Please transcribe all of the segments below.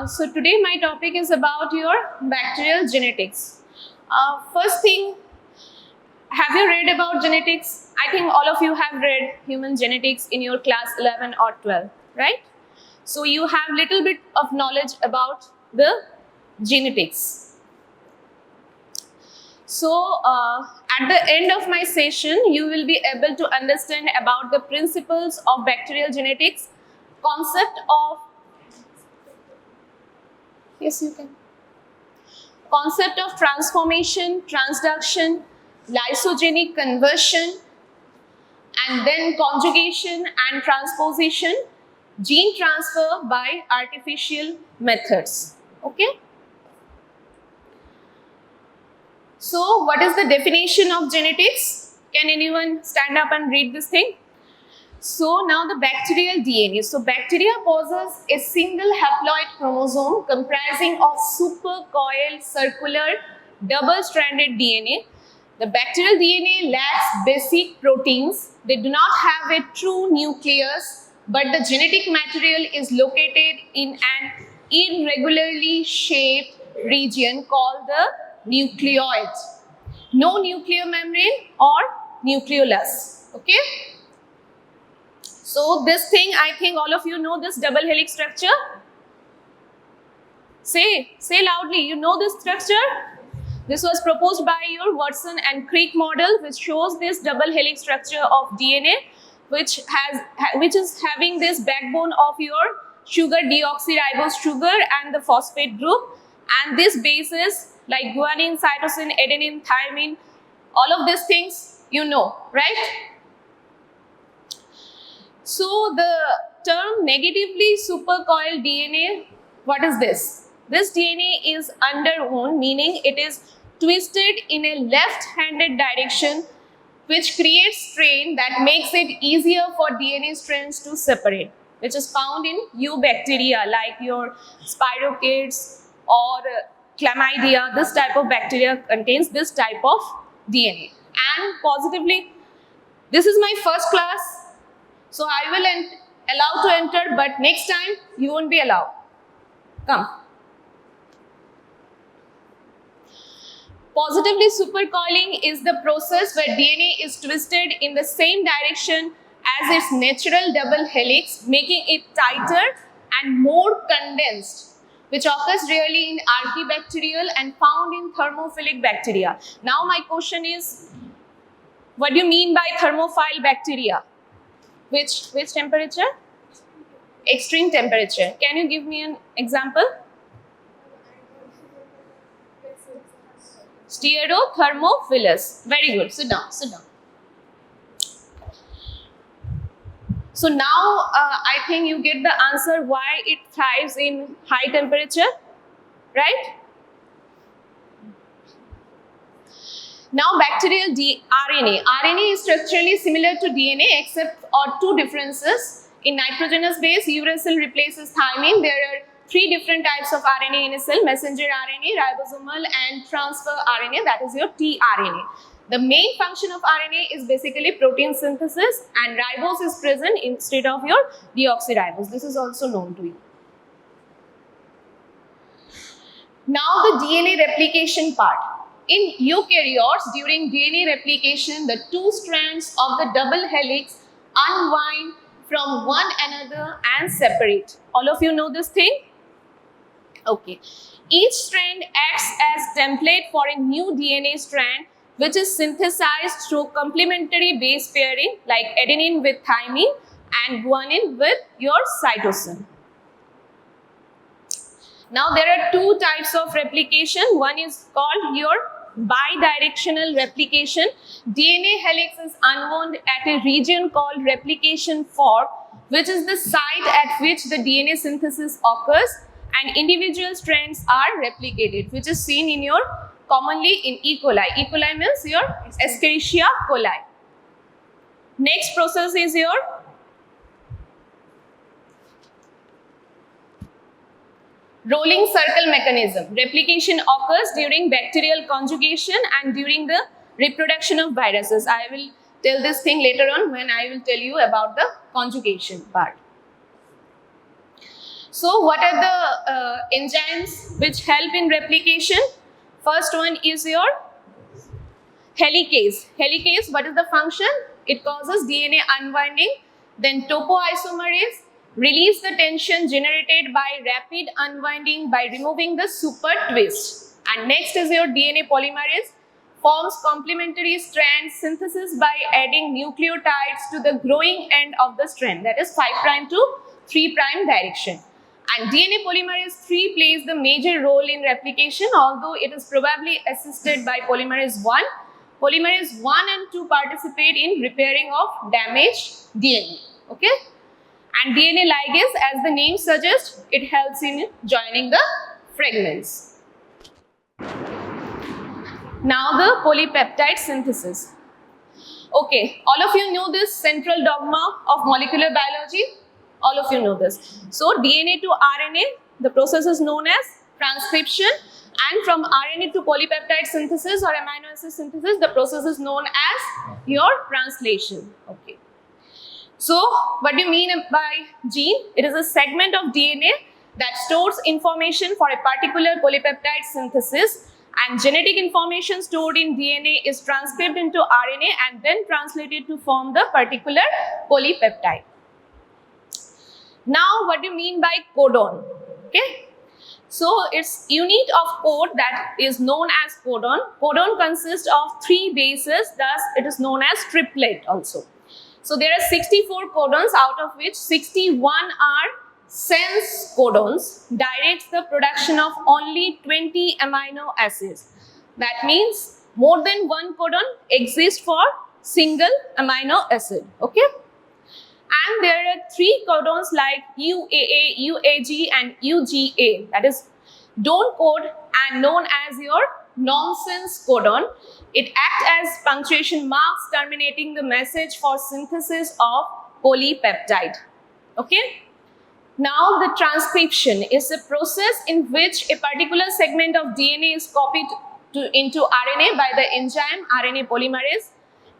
So today my topic is about your bacterial genetics. First thing, have you read about genetics? I think all of you have read human genetics in your class 11 or 12, right? So you have little bit of knowledge about the genetics. So at the end of my session, you will be able to understand about the principles of bacterial genetics, concept of, yes you can, concept of transformation, transduction, lysogenic conversion, and then conjugation and transposition, gene transfer by artificial methods. Okay. So what is the definition of genetics? Can anyone stand up and read this thing? So now the bacterial DNA. So bacteria possess a single haploid chromosome comprising of supercoiled circular double-stranded DNA. The bacterial DNA lacks basic proteins. They do not have a true nucleus, but the genetic material is located in an irregularly shaped region called the nucleoid. No nuclear membrane or nucleolus. Okay. So this thing, I think all of you know this double helix structure. Say loudly, you know this structure? This was proposed by your Watson and Crick model, which shows this double helix structure of DNA, which is having this backbone of your sugar deoxyribose sugar and the phosphate group, and this bases like guanine, cytosine, adenine, thymine, all of these things you know, right? So the term negatively supercoiled DNA, what is this? This DNA is underwound, meaning it is twisted in a left-handed direction, which creates strain that makes it easier for DNA strands to separate, which is found in eubacteria like your spirochetes or chlamydia. This type of bacteria contains this type of DNA. And positively, this is my first class. So I will allow to enter, but next time you won't be allowed. Come. Positively supercoiling is the process where DNA is twisted in the same direction as its natural double helix, making it tighter and more condensed, which occurs rarely in archaebacterial and found in thermophilic bacteria. Now my question is, what do you mean by thermophile bacteria? Which temperature? Extreme temperature. Can you give me an example? Stereothermophilus. Very good. Sit down. Sit down. So now I think you get the answer why it thrives in high temperature, right? Now bacterial RNA. RNA is structurally similar to DNA except for two differences. In nitrogenous base, uracil replaces thymine. There are three different types of RNA in a cell: messenger RNA, ribosomal, and transfer RNA, that is your tRNA. The main function of RNA is basically protein synthesis, and ribose is present instead of your deoxyribose. This is also known to you. Now the DNA replication part. In eukaryotes, during DNA replication, the two strands of the double helix unwind from one another and separate. All of you know this thing? Okay. Each strand acts as template for a new DNA strand, which is synthesized through complementary base pairing like adenine with thymine and guanine with your cytosine. Now there are two types of replication. One is called your bidirectional replication. DNA helix is unwound at a region called replication fork, which is the site at which the DNA synthesis occurs, and individual strands are replicated, which is seen in your commonly in E. coli. E. coli means your Escherichia coli. Next process is your rolling circle mechanism. Replication occurs during bacterial conjugation and during the reproduction of viruses. I will tell this thing later on when I will tell you about the conjugation part. So what are the enzymes which help in replication? First one is your helicase. Helicase, what is the function? It causes DNA unwinding. Then topoisomerase, release the tension generated by rapid unwinding by removing the super twist. And next is your DNA polymerase, forms complementary strand synthesis by adding nucleotides to the growing end of the strand, that is 5' to 3' direction. And DNA polymerase 3 plays the major role in replication, although it is probably assisted by polymerase 1. Polymerase 1 and 2 participate in repairing of damaged DNA. Okay? And DNA ligase, as the name suggests, it helps in joining the fragments. Now the polypeptide synthesis. Okay, all of you know this central dogma of molecular biology. All of you know this. So DNA to RNA, the process is known as transcription, and from RNA to polypeptide synthesis or amino acid synthesis, the process is known as your translation. Okay. So what do you mean by gene? It is a segment of DNA that stores information for a particular polypeptide synthesis, and genetic information stored in DNA is transcribed into RNA and then translated to form the particular polypeptide. Now, what do you mean by codon? Okay. So, its unit of code that is known as codon. Codon consists of 3 bases, thus it is known as triplet also. So, there are 64 codons, out of which 61 are sense codons, directs the production of only 20 amino acids. That means more than one codon exists for single amino acid. Okay. And there are 3 codons like UAA, UAG and UGA, that is don't code and known as your nonsense codon. It acts as punctuation marks terminating the message for synthesis of polypeptide. Okay. Now the transcription is a process in which a particular segment of DNA is copied into RNA by the enzyme RNA polymerase.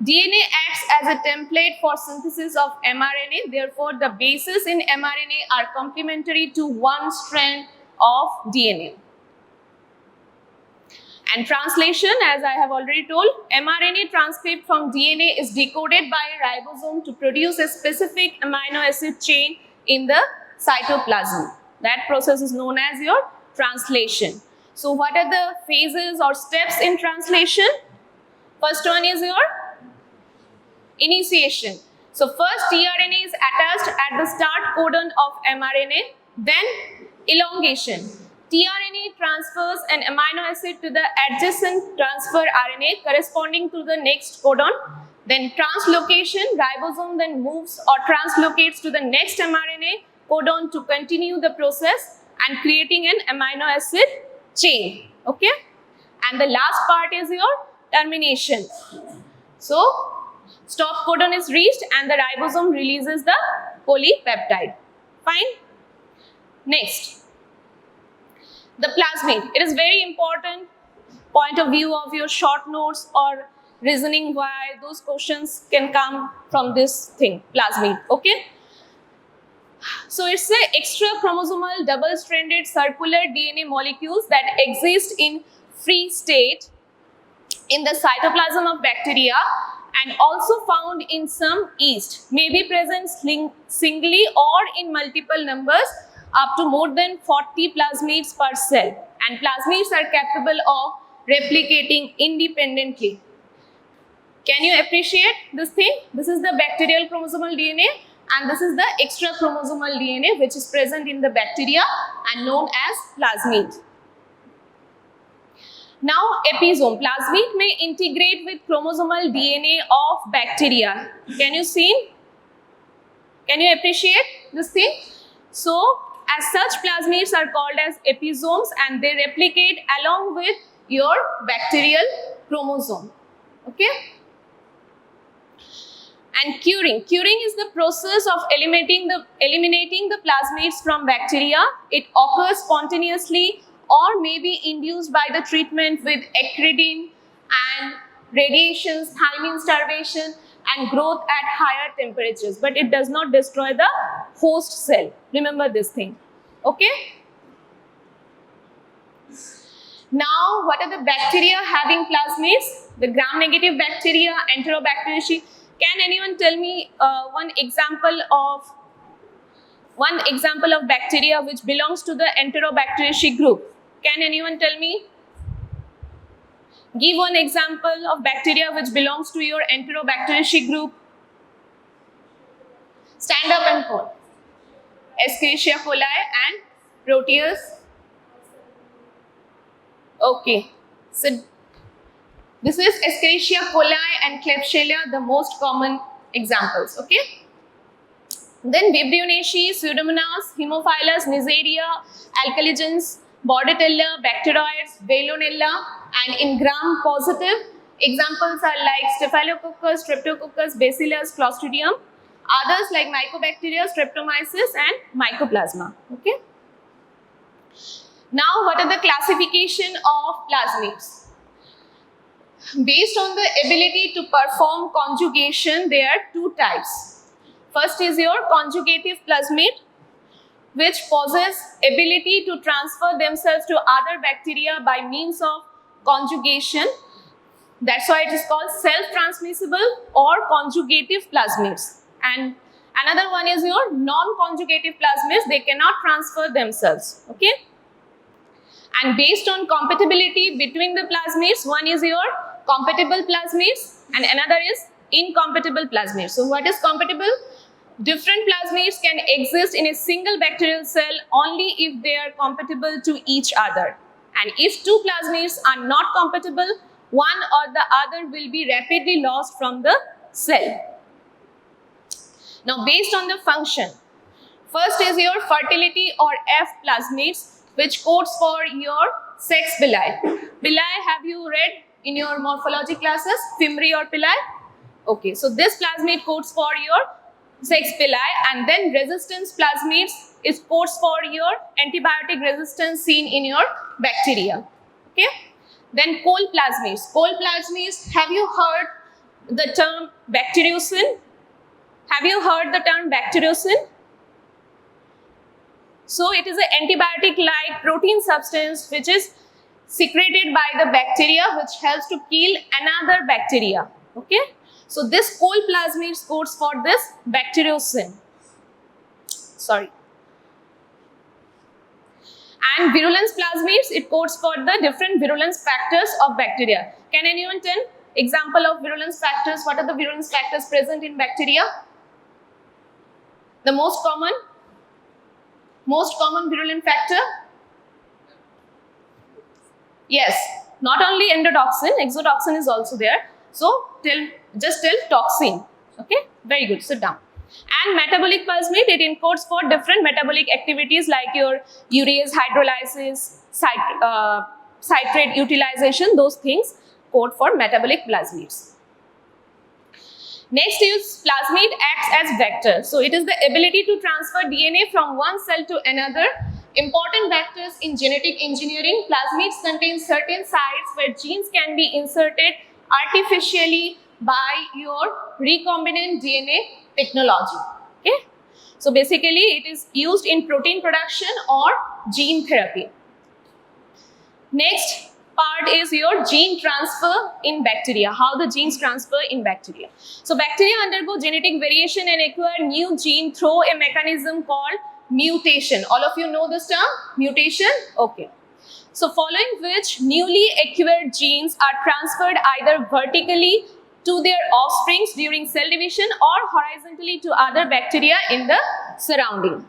DNA acts as a template for synthesis of mRNA. Therefore, the bases in mRNA are complementary to one strand of DNA. And translation, as I have already told, mRNA transcript from DNA is decoded by a ribosome to produce a specific amino acid chain in the cytoplasm. That process is known as your translation. So, what are the phases or steps in translation? First one is your initiation. So first tRNA is attached at the start codon of mRNA, then elongation. tRNA transfers an amino acid to the adjacent transfer RNA corresponding to the next codon. Then translocation, ribosome then moves or translocates to the next mRNA codon to continue the process and creating an amino acid chain. Okay? And the last part is your termination. So stop codon is reached and the ribosome releases the polypeptide. Fine. Next, the plasmid. It is very important point of view of your short notes or reasoning why those questions can come from this thing, plasmid. Okay. So it's a extra chromosomal double-stranded circular DNA molecules that exist in free state in the cytoplasm of bacteria and also found in some yeast, may be present singly or in multiple numbers up to more than 40 plasmids per cell, and plasmids are capable of replicating independently. Can you appreciate this thing? This is the bacterial chromosomal DNA and this is the extra chromosomal DNA which is present in the bacteria and known as plasmid. Now episome. Plasmid may integrate with chromosomal DNA of bacteria. Can you see? Can you appreciate this thing? So as such, plasmids are called as episomes and they replicate along with your bacterial chromosome. Okay? And curing. Curing is the process of eliminating the plasmids from bacteria. It occurs spontaneously or may be induced by the treatment with acridine and radiations, thiamine starvation and growth at higher temperatures. But it does not destroy the host cell. Remember this thing. Okay. Now, what are the bacteria having plasmids? The gram-negative bacteria, Enterobacteriaceae. Can anyone tell me one example of bacteria which belongs to the Enterobacteriaceae group? Can anyone tell me? Give one example of bacteria which belongs to your Enterobacteriaceae group. Stand up and call. Escherichia coli and Proteus. Okay. So this is Escherichia coli and Klebsiella, the most common examples. Okay. Then Vibrio-Neshi, Pseudomonas, Haemophilus, Neisseria, Alcaligens, Bordetella, Bacteroides, Veillonella, and in gram-positive, examples are like Staphylococcus, Streptococcus, Bacillus, Clostridium. Others like Mycobacteria, Streptomyces, and Mycoplasma. Okay. Now, what are the classification of plasmids? Based on the ability to perform conjugation, there are two types. First is your conjugative plasmid, which possess ability to transfer themselves to other bacteria by means of conjugation. That's why it is called self-transmissible or conjugative plasmids. And another one is your non-conjugative plasmids. They cannot transfer themselves. Okay. And based on compatibility between the plasmids, one is your compatible plasmids and another is incompatible plasmids. So what is compatible? Different plasmids can exist in a single bacterial cell only if they are compatible to each other. And if two plasmids are not compatible, one or the other will be rapidly lost from the cell. Now, based on the function, first is your fertility or F plasmids, which codes for your sex pili. Pili, have you read in your morphology classes, Fimri or pili? Okay, so this plasmid codes for your sex pili, and then resistance plasmids is codes for your antibiotic resistance seen in your bacteria. Okay, then cold plasmids. Cold plasmids, have you heard the term bacteriocin? Have you heard the term bacteriocin? So it is an antibiotic-like protein substance which is secreted by the bacteria, which helps to kill another bacteria. Okay. So this cold plasmid codes for this bacteriocin. Sorry. And virulence plasmids, it codes for the different virulence factors of bacteria. Can anyone tell example of virulence factors? What are the virulence factors present in bacteria? The most common virulent factor? Yes, not only endotoxin, exotoxin is also there. So just tell toxin. Okay, very good, sit down. And metabolic plasmid, it encodes for different metabolic activities like your urease, hydrolysis, citrate utilization, those things code for metabolic plasmids. Next is plasmid acts as vector. So it is the ability to transfer DNA from one cell to another. Important vectors in genetic engineering, plasmids contain certain sites where genes can be inserted artificially by your recombinant DNA technology. Okay. So basically it is used in protein production or gene therapy. Next part is your gene transfer in bacteria, how the genes transfer in bacteria. So bacteria undergo genetic variation and acquire new gene through a mechanism called mutation. All of you know this term, mutation? Okay. So following which newly acquired genes are transferred either vertically to their offsprings during cell division or horizontally to other bacteria in the surrounding.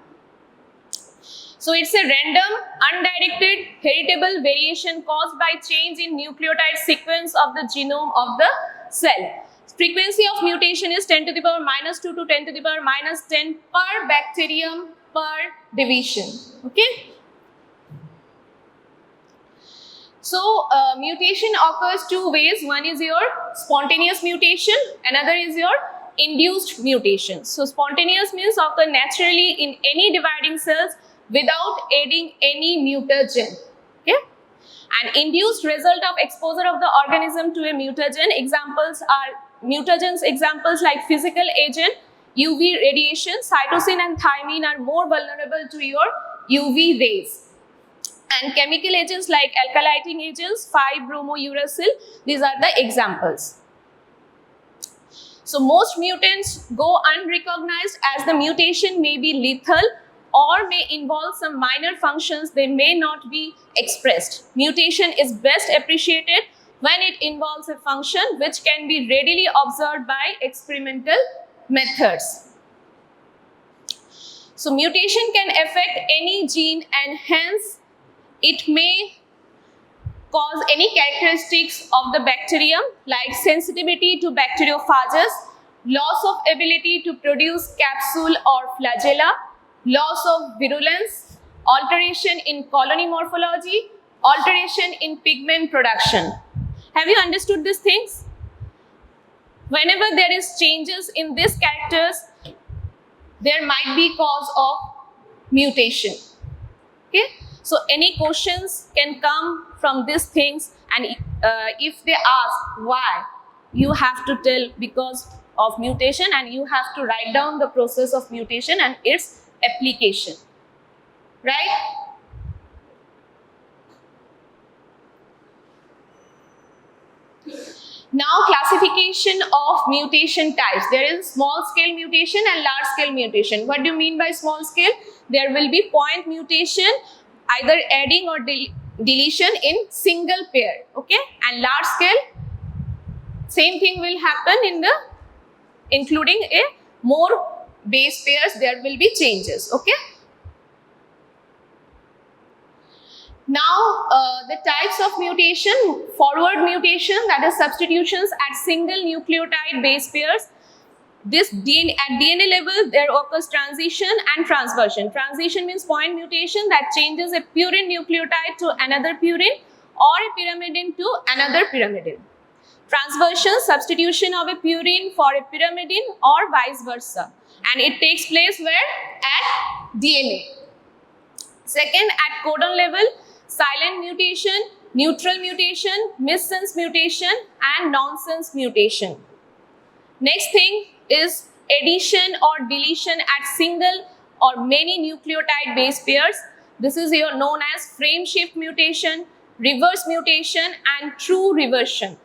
So it's a random, undirected, heritable variation caused by change in nucleotide sequence of the genome of the cell. Frequency of mutation is 10 to the power minus 2 to 10 to the power minus 10 per bacterium per division. Okay. So mutation occurs two ways. One is your spontaneous mutation, another is your induced mutation. So spontaneous means occur naturally in any dividing cells without adding any mutagen. Okay. An induced result of exposure of the organism to a mutagen. Examples are mutagens, examples like physical agent, UV radiation, cytosine and thymine are more vulnerable to your UV rays. And chemical agents like alkylating agents, 5-bromouracil, these are the examples. So most mutants go unrecognized as the mutation may be lethal or may involve some minor functions, they may not be expressed. Mutation is best appreciated when it involves a function which can be readily observed by experimental methods. So mutation can affect any gene and hence it may cause any characteristics of the bacterium like sensitivity to bacteriophages, loss of ability to produce capsule or flagella, loss of virulence, alteration in colony morphology, alteration in pigment production. Have you understood these things? Whenever there is changes in these characters, there might be cause of mutation. Okay? So any questions can come from these things, and if they ask why, you have to tell because of mutation, and you have to write down the process of mutation and its application. Right? Now classification of mutation types. There is small scale mutation and large scale mutation. What do you mean by small scale? There will be point mutation, either adding or deletion in single pair. Okay, and large scale, same thing will happen in the including a more base pairs, there will be changes. Okay. Now the types of mutation: forward mutation, that is substitutions at single nucleotide base pairs. This at DNA level there occurs transition and transversion. Transition means point mutation that changes a purine nucleotide to another purine or a pyrimidine to another pyrimidine. Transversion, substitution of a purine for a pyrimidine or vice versa, and it takes place where? At DNA. Second, at codon level, silent mutation, neutral mutation, missense mutation and nonsense mutation. Next thing is addition or deletion at single or many nucleotide base pairs. This is here known as frame shift mutation, reverse mutation and true reversion.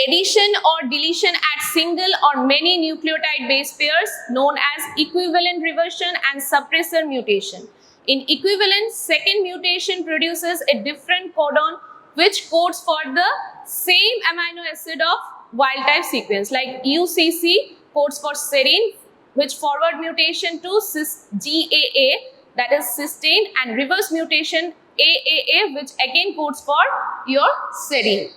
Addition or deletion at single or many nucleotide base pairs known as equivalent reversion and suppressor mutation. In equivalent, second mutation produces a different codon which codes for the same amino acid of wild type sequence, like UCC codes for serine, which forward mutation to GAA, that is cysteine, and reverse mutation AAA, which again codes for your serine.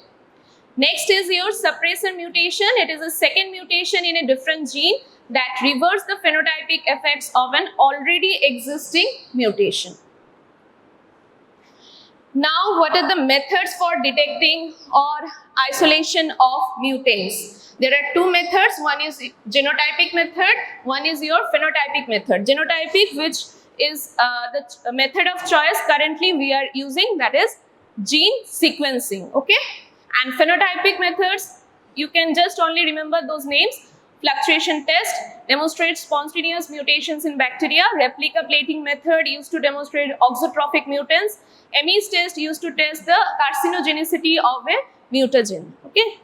Next is your suppressor mutation. It is a second mutation in a different gene that reverses the phenotypic effects of an already existing mutation. Now, what are the methods for detecting or isolation of mutants? There are two methods. One is genotypic method, one is your phenotypic method. Genotypic, which is the method of choice currently we are using, that is gene sequencing. Okay? And phenotypic methods, you can just only remember those names. Fluctuation test demonstrates spontaneous mutations in bacteria. Replica plating method used to demonstrate auxotrophic mutants. Ames test used to test the carcinogenicity of a mutagen. Okay.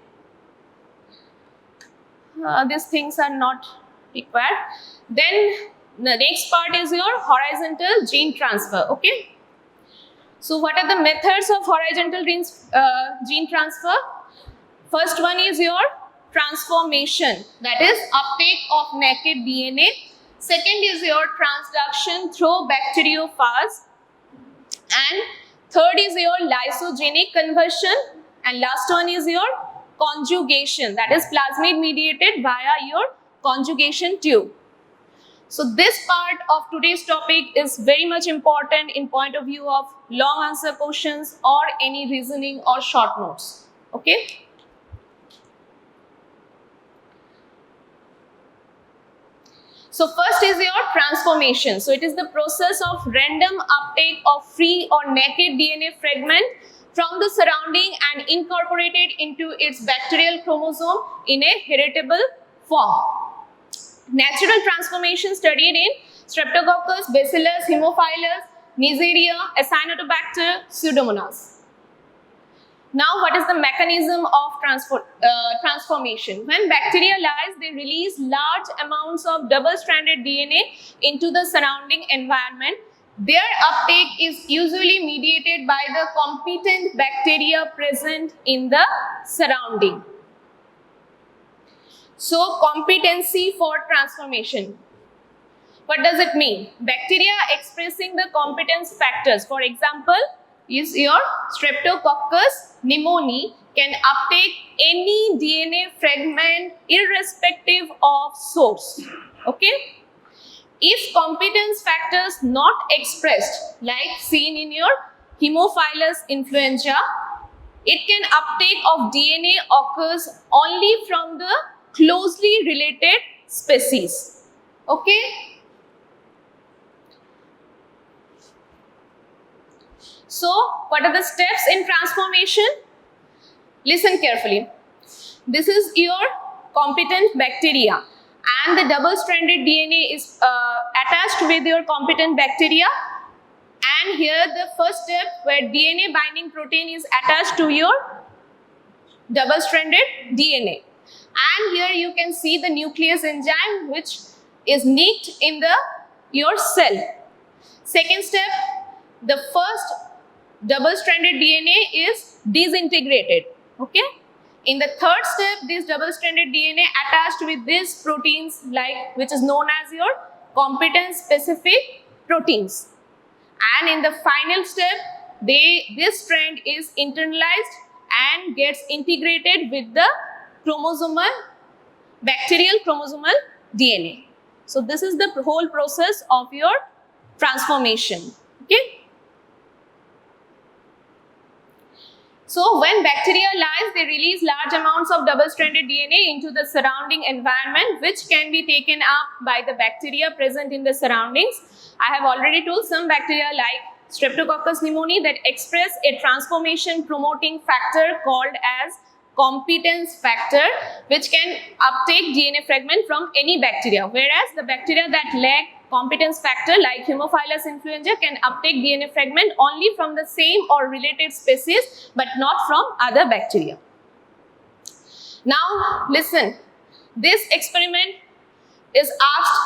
These things are not required. Then the next part is your horizontal gene transfer. Okay. So what are the methods of horizontal gene transfer? First one is your transformation, that is uptake of naked DNA. Second is your transduction through bacteriophage. And third is your lysogenic conversion. And last one is your conjugation, that is plasmid mediated via your conjugation tube. So this part of today's topic is very much important in point of view of long answer questions or any reasoning or short notes. Okay. So first is your transformation. So it is the process of random uptake of free or naked DNA fragment from the surrounding and incorporated into its bacterial chromosome in a heritable form. Natural transformation studied in Streptococcus, Bacillus, Haemophilus, Neisseria, Acinetobacter, Pseudomonas. Now, what is the mechanism of transformation? When bacteria lies, they release large amounts of double-stranded DNA into the surrounding environment. Their uptake is usually mediated by the competent bacteria present in the surrounding. So, competency for transformation. What does it mean? Bacteria expressing the competence factors, for example, is your Streptococcus pneumoniae can uptake any DNA fragment irrespective of source. Okay? If competence factors not expressed, like seen in your Haemophilus influenza, it can uptake of DNA occurs only from the closely related species. Okay? So, what are the steps in transformation? Listen carefully. This is your competent bacteria and the double-stranded DNA is attached with your competent bacteria, and here the first step where DNA binding protein is attached to your double-stranded DNA, and here you can see the nuclease enzyme which is nicked in your cell. Second step, the first double-stranded DNA is disintegrated. Okay. In the third step, this double-stranded DNA attached with these proteins, which is known as your competence-specific proteins. And in the final step, this strand is internalized and gets integrated with the bacterial chromosomal DNA. So this is the whole process of your transformation. Okay. So when bacteria lies, they release large amounts of double-stranded DNA into the surrounding environment, which can be taken up by the bacteria present in the surroundings. I have already told some bacteria like Streptococcus pneumoniae that express a transformation promoting factor called as competence factor, which can uptake DNA fragment from any bacteria, whereas the bacteria that lack competence factor like Haemophilus influenza can uptake DNA fragment only from the same or related species but not from other bacteria. Now listen, this experiment is asked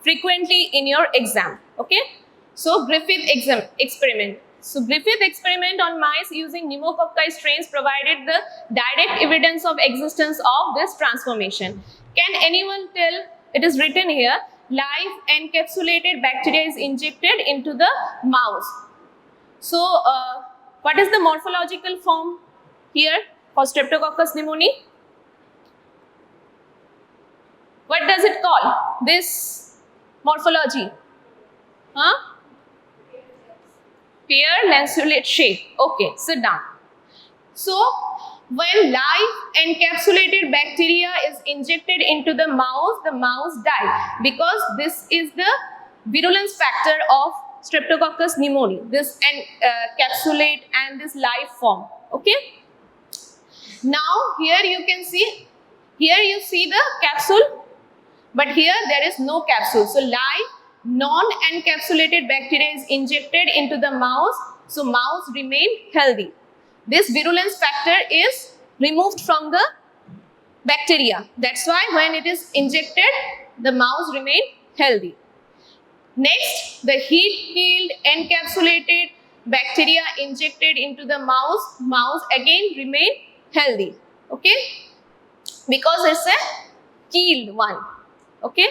frequently in your exam. Okay, so Griffith experiment. So Griffith experiment on mice using pneumococci strains provided the direct evidence of existence of this transformation. Can anyone tell? It is written here, live encapsulated bacteria is injected into the mouse. So what is the morphological form here for Streptococcus pneumoniae? What does it call? This morphology? Huh? Pear lanceolate shape. Okay, sit down. So, when live encapsulated bacteria is injected into the mouse dies because this is the virulence factor of Streptococcus pneumoniae, this encapsulate and this live form. Okay. Now, here you can see, here you see the capsule, but here there is no capsule. So, live non-encapsulated bacteria is injected into the mouse, so mouse remain healthy. This virulence factor is removed from the bacteria. That's why when it is injected, the mouse remain healthy. Next, the heat-killed encapsulated bacteria injected into the mouse again remain healthy. Okay, because it's a killed one. Okay.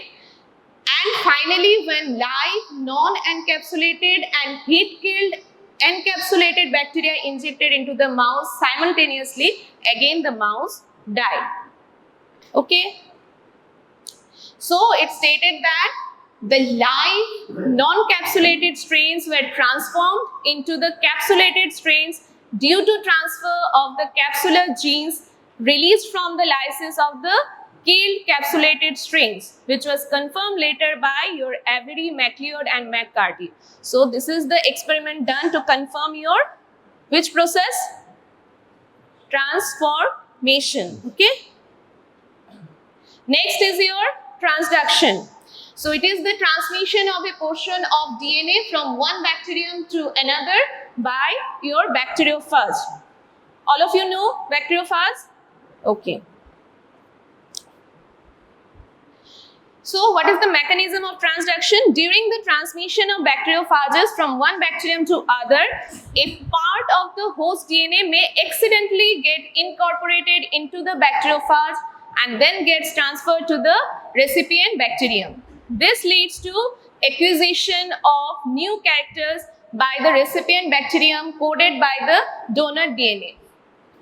And finally, when live, non-encapsulated and heat-killed encapsulated bacteria injected into the mouse simultaneously, again the mouse died. Okay. So, it stated that the live, non-capsulated strains were transformed into the capsulated strains due to transfer of the capsular genes released from the lysis of the killed capsulated strains, which was confirmed later by your Avery, MacLeod and McCarthy. So this is the experiment done to confirm your which process? Transformation. Okay. Next is your transduction. So it is the transmission of a portion of DNA from one bacterium to another by your bacteriophage. All of you know bacteriophage? Okay. So what is the mechanism of transduction? During the transmission of bacteriophages from one bacterium to other, a part of the host DNA may accidentally get incorporated into the bacteriophage and then gets transferred to the recipient bacterium. This leads to acquisition of new characters by the recipient bacterium coded by the donor DNA.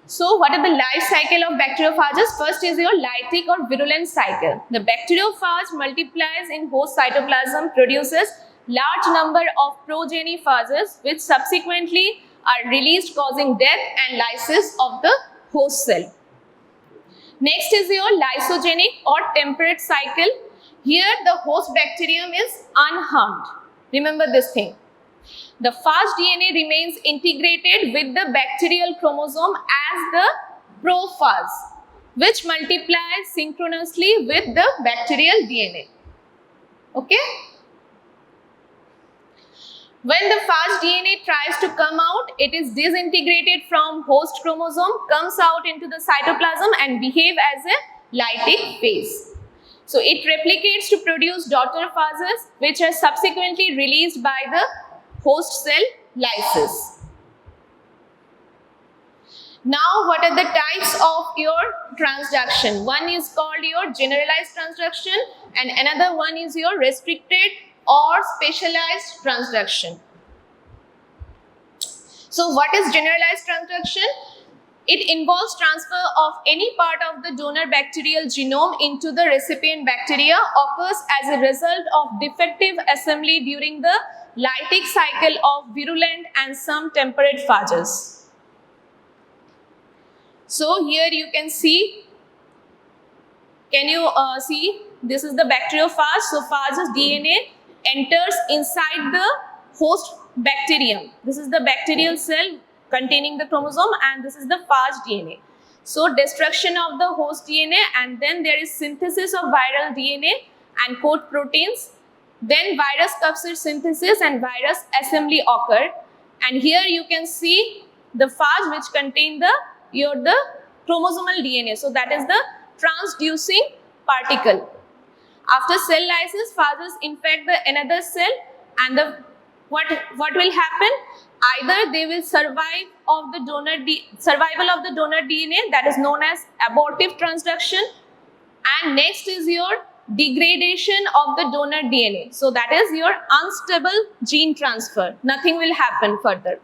So what are the life cycle of bacteriophages? First is your lytic or virulent cycle. The bacteriophage multiplies in host cytoplasm, produces large number of progeniphages which subsequently are released, causing death and lysis of the host cell. Next is your lysogenic or temperate cycle. Here the host bacterium is unharmed. Remember this thing. The phage DNA remains integrated with the bacterial chromosome as the prophage, which multiplies synchronously with the bacterial DNA. Okay? When the phage DNA tries to come out, it is disintegrated from host chromosome, comes out into the cytoplasm and behave as a lytic phase. So it replicates to produce daughter phases, which are subsequently released by the host cell lysis. Now, what are the types of your transduction? One is called your generalized transduction and another one is your restricted or specialized transduction. So, what is generalized transduction? It involves transfer of any part of the donor bacterial genome into the recipient bacteria, occurs as a result of defective assembly during the lytic cycle of virulent and some temperate phages. So here you can see, can you see, this is the bacteriophage. So phage's DNA enters inside the host bacterium. This is the bacterial cell containing the chromosome and this is the phage DNA. So destruction of the host DNA and then there is synthesis of viral DNA and coat proteins. Then virus capsid synthesis and virus assembly occurred. And here you can see the phage which contain the chromosomal DNA. So that is the transducing particle. After cell lysis, phages infect the another cell and what will happen? Either they will survive of the survival of the donor DNA, that is known as abortive transduction, and next is your degradation of the donor DNA. So that is your unstable gene transfer. Nothing will happen further.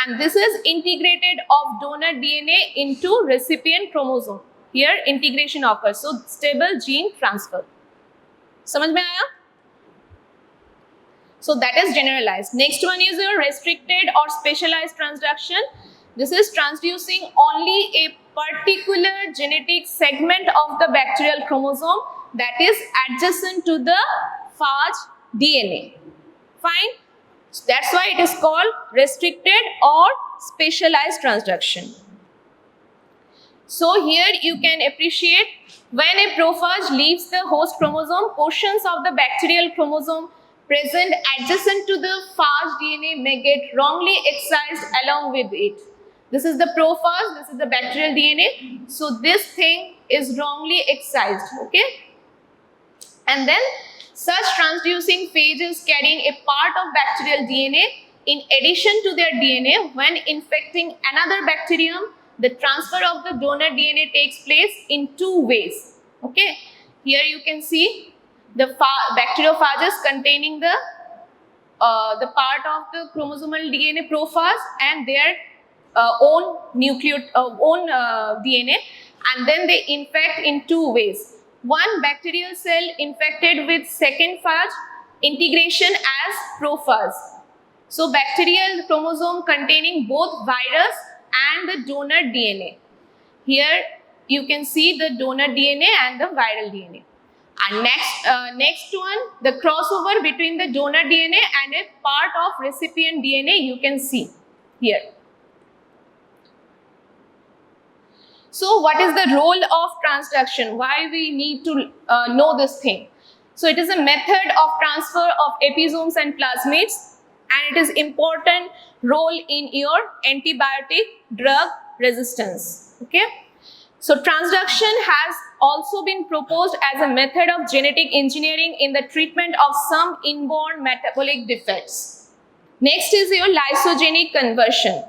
And this is integrated of donor DNA into recipient chromosome. Here integration occurs. So stable gene transfer. समझ में आया? So that is generalized. Next one is your restricted or specialized transduction. This is transducing only a particular genetic segment of the bacterial chromosome that is adjacent to the phage DNA. Fine. So that's why it is called restricted or specialized transduction. So here you can appreciate when a prophage leaves the host chromosome, portions of the bacterial chromosome present adjacent to the phage DNA may get wrongly excised along with it. This is the prophage, this is the bacterial DNA. So this thing is wrongly excised, okay? And then such transducing phages carrying a part of bacterial DNA in addition to their DNA, when infecting another bacterium, the transfer of the donor DNA takes place in two ways. Okay, here you can see the bacteriophages containing the part of the chromosomal DNA prophage and their own DNA, and then they infect in two ways. One bacterial cell infected with second phage, integration as prophage. So bacterial chromosome containing both virus and the donor DNA. Here you can see the donor DNA and the viral DNA. And next one, the crossover between the donor DNA and a part of recipient DNA you can see here. So what is the role of transduction? Why we need to know this thing? So it is a method of transfer of episomes and plasmids, and it is important role in your antibiotic drug resistance. Okay. So transduction has also been proposed as a method of genetic engineering in the treatment of some inborn metabolic defects. Next is your lysogenic conversion.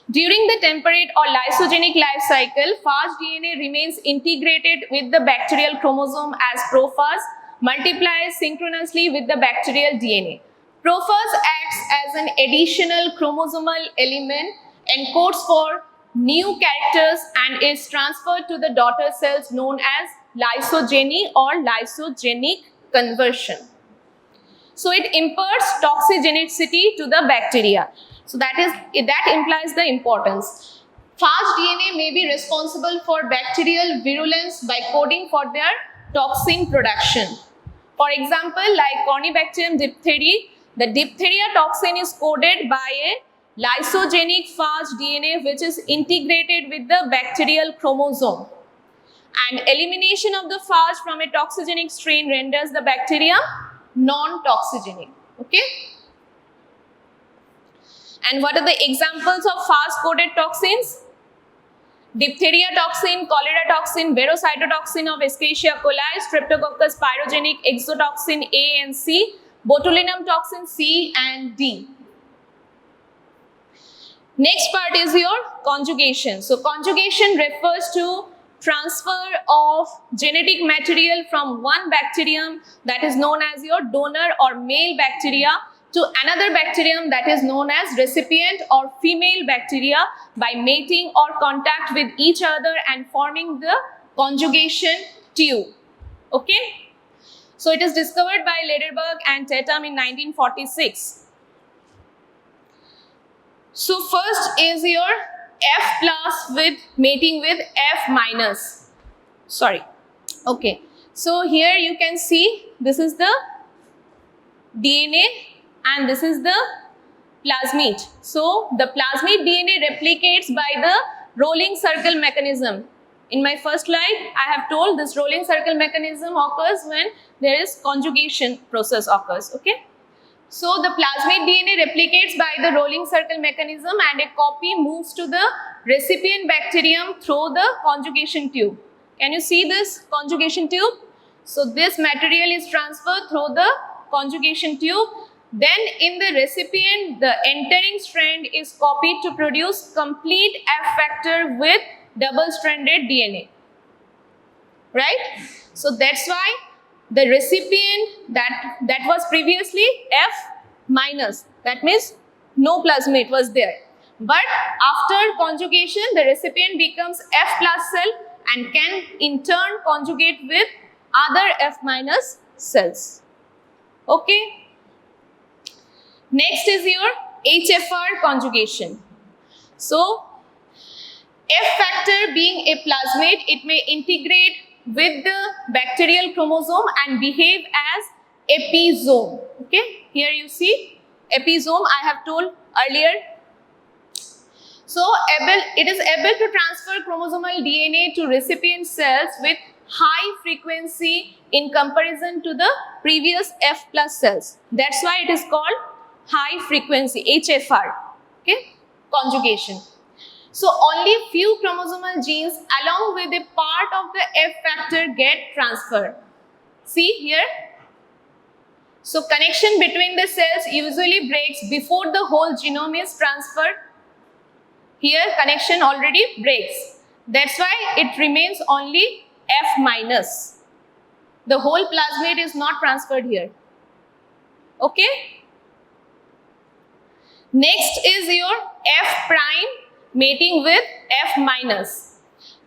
During the temperate or lysogenic life cycle, phage DNA remains integrated with the bacterial chromosome as prophase multiplies synchronously with the bacterial DNA. Prophase acts as an additional chromosomal element, encodes for new characters, and is transferred to the daughter cells known as lysogeny or lysogenic conversion. So it imparts toxigenicity to the bacteria. So that implies the importance. Phage DNA may be responsible for bacterial virulence by coding for their toxin production. For example, like Corynebacterium diphtheriae, the diphtheria toxin is coded by a lysogenic phage DNA which is integrated with the bacterial chromosome. And elimination of the phage from a toxigenic strain renders the bacteria non-toxigenic. Okay. And what are the examples of phage-coded toxins? Diphtheria toxin, cholera toxin, verocytotoxin of Escherichia coli, Streptococcus pyrogenic, exotoxin A and C, botulinum toxin C and D. Next part is your conjugation. So conjugation refers to transfer of genetic material from one bacterium that is known as your donor or male bacteria to another bacterium that is known as recipient or female bacteria by mating or contact with each other and forming the conjugation tube. Okay. So it is discovered by Lederberg and Tatum in 1946. So first is your F plus with mating with F minus. Sorry. Okay. So here you can see this is the DNA and this is the plasmid. So the plasmid DNA replicates by the rolling circle mechanism. In my first slide, I have told this rolling circle mechanism occurs when there is conjugation process occurs. Okay. So the plasmid DNA replicates by the rolling circle mechanism and a copy moves to the recipient bacterium through the conjugation tube. Can you see this conjugation tube? So this material is transferred through the conjugation tube. Then in the recipient, the entering strand is copied to produce complete F factor with double-stranded DNA. Right? So that's why the recipient that was previously F minus, that means no plasmid was there. But after conjugation, the recipient becomes F plus cell and can in turn conjugate with other F minus cells. Okay. Next is your HFR conjugation. So F factor being a plasmid, it may integrate with the bacterial chromosome and behave as episome. Okay, here you see episome I have told earlier. So it is able to transfer chromosomal DNA to recipient cells with high frequency in comparison to the previous F plus cells. That's why it is called high frequency HFR. Okay, conjugation. So only few chromosomal genes along with a part of the F factor get transferred. See here. So connection between the cells usually breaks before the whole genome is transferred. Here connection already breaks. That's why it remains only F minus. The whole plasmid is not transferred here. Okay. Next is your F prime mating with F minus.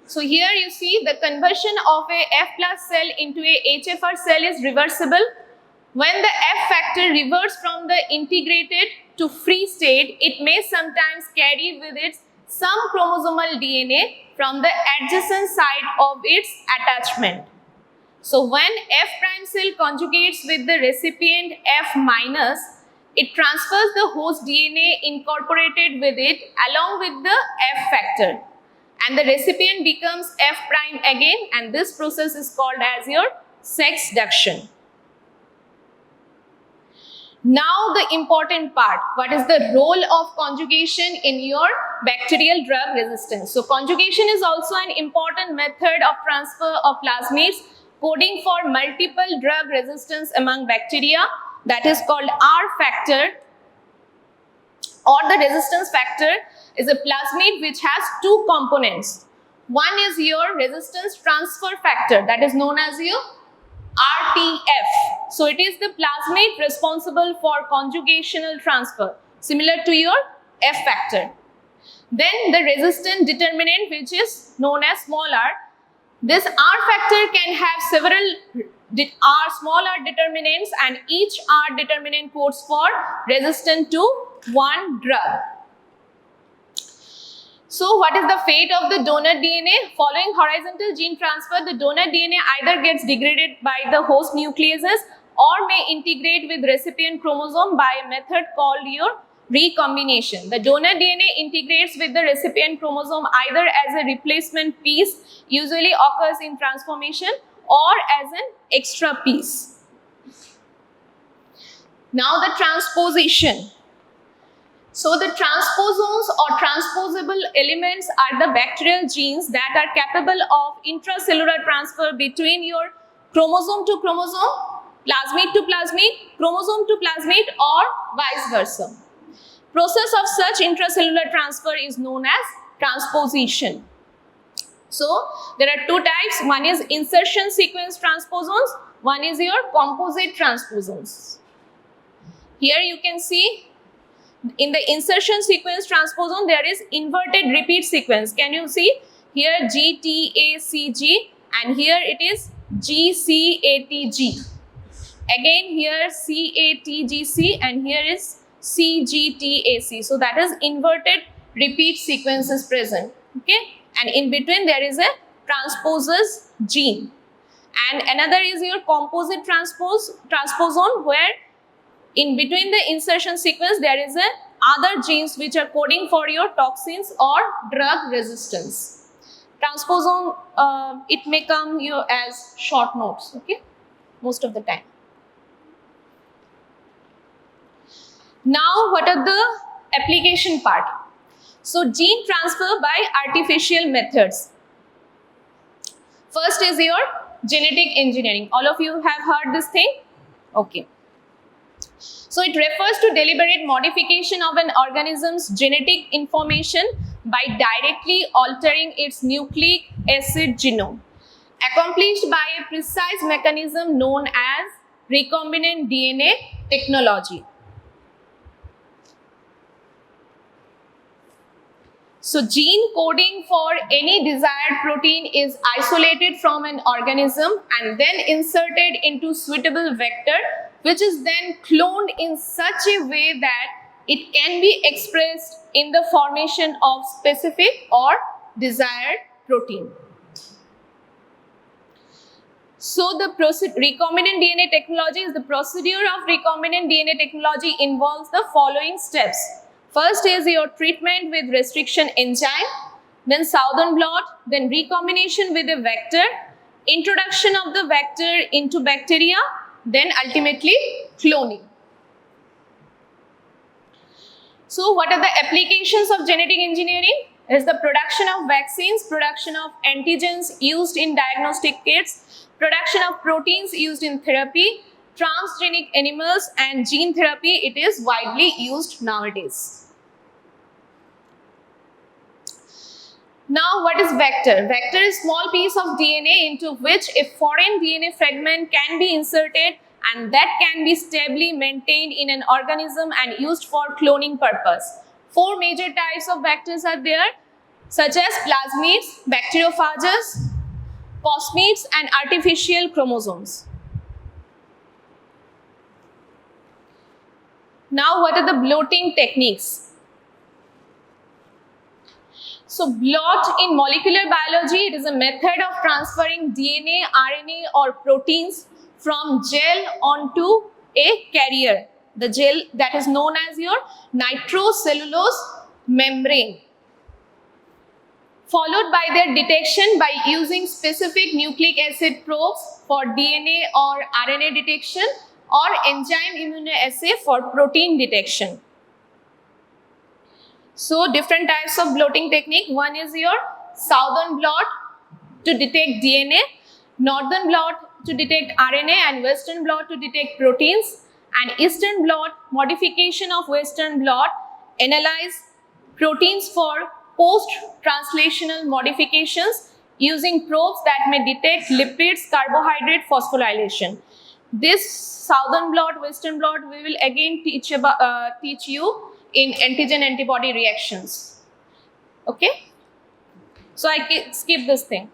So here you see the conversion of a F plus cell into a HFR cell is reversible. When the F factor reverts from the integrated to free state, it may sometimes carry with it some chromosomal DNA from the adjacent side of its attachment. So when F prime cell conjugates with the recipient F minus, it transfers the host DNA incorporated with it along with the F factor, and the recipient becomes F prime again, and this process is called as your sexduction. Now the important part, what is the role of conjugation in your bacterial drug resistance? So conjugation is also an important method of transfer of plasmids coding for multiple drug resistance among bacteria, that is called R factor, or the resistance factor is a plasmid which has two components. One is your resistance transfer factor, that is known as your RTF. So it is the plasmid responsible for conjugational transfer, similar to your F factor. Then the resistance determinant, which is known as small r. This R factor can have several small r determinants, and each R determinant codes for resistance to one drug. So what is the fate of the donor DNA? Following horizontal gene transfer, the donor DNA either gets degraded by the host nucleases or may integrate with recipient chromosome by a method called your recombination. The donor DNA integrates with the recipient chromosome either as a replacement piece, usually occurs in transformation, or as an extra piece. Now the transposition. So the transposons or transposable elements are the bacterial genes that are capable of intracellular transfer between your chromosome to chromosome, plasmid to plasmid, chromosome to plasmid, or vice versa. Process of such intracellular transfer is known as transposition. So there are two types. One is insertion sequence transposons, one is your composite transposons. Here you can see in the insertion sequence transposon, there is inverted repeat sequence. Can you see? Here GTACG, and here it is GCATG. Again here CATGC, and here is CGTAC. So that is inverted repeat sequence is present. Okay, and in between there is a transposase gene. And another is your composite transposon, where in between the insertion sequence, there is a other genes which are coding for your toxins or drug resistance. Transposon, it may come you as short notes, okay, most of the time. Now, what are the application part? So, gene transfer by artificial methods. First is your genetic engineering. All of you have heard this thing? Okay. So it refers to deliberate modification of an organism's genetic information by directly altering its nucleic acid genome, accomplished by a precise mechanism known as recombinant DNA technology. So gene coding for any desired protein is isolated from an organism and then inserted into suitable vector, which is then cloned in such a way that it can be expressed in the formation of specific or desired protein. So the recombinant DNA technology is the procedure of recombinant DNA technology involves the following steps. First is your treatment with restriction enzyme, then southern blot, then recombination with a vector, introduction of the vector into bacteria, then ultimately cloning. So what are the applications of genetic engineering? It is the production of vaccines, production of antigens used in diagnostic kits, production of proteins used in therapy, transgenic animals, and gene therapy. It is widely used nowadays. Now what is vector? Vector is small piece of DNA into which a foreign DNA fragment can be inserted, and that can be stably maintained in an organism and used for cloning purpose. Four major types of vectors are there, such as plasmids, bacteriophages, plasmids, and artificial chromosomes. Now what are the blotting techniques? So blot in molecular biology, it is a method of transferring DNA, RNA or proteins from gel onto a carrier. The gel that is known as your nitrocellulose membrane. Followed by their detection by using specific nucleic acid probes for DNA or RNA detection, or enzyme immunoassay for protein detection. So different types of blotting technique. One is your southern blot to detect DNA, northern blot to detect RNA, and western blot to detect proteins, and eastern blot, modification of western blot, analyze proteins for post-translational modifications using probes that may detect lipids, carbohydrate, phosphorylation. This southern blot, western blot, we will again teach you in antigen-antibody reactions. Okay? So I skip this thing.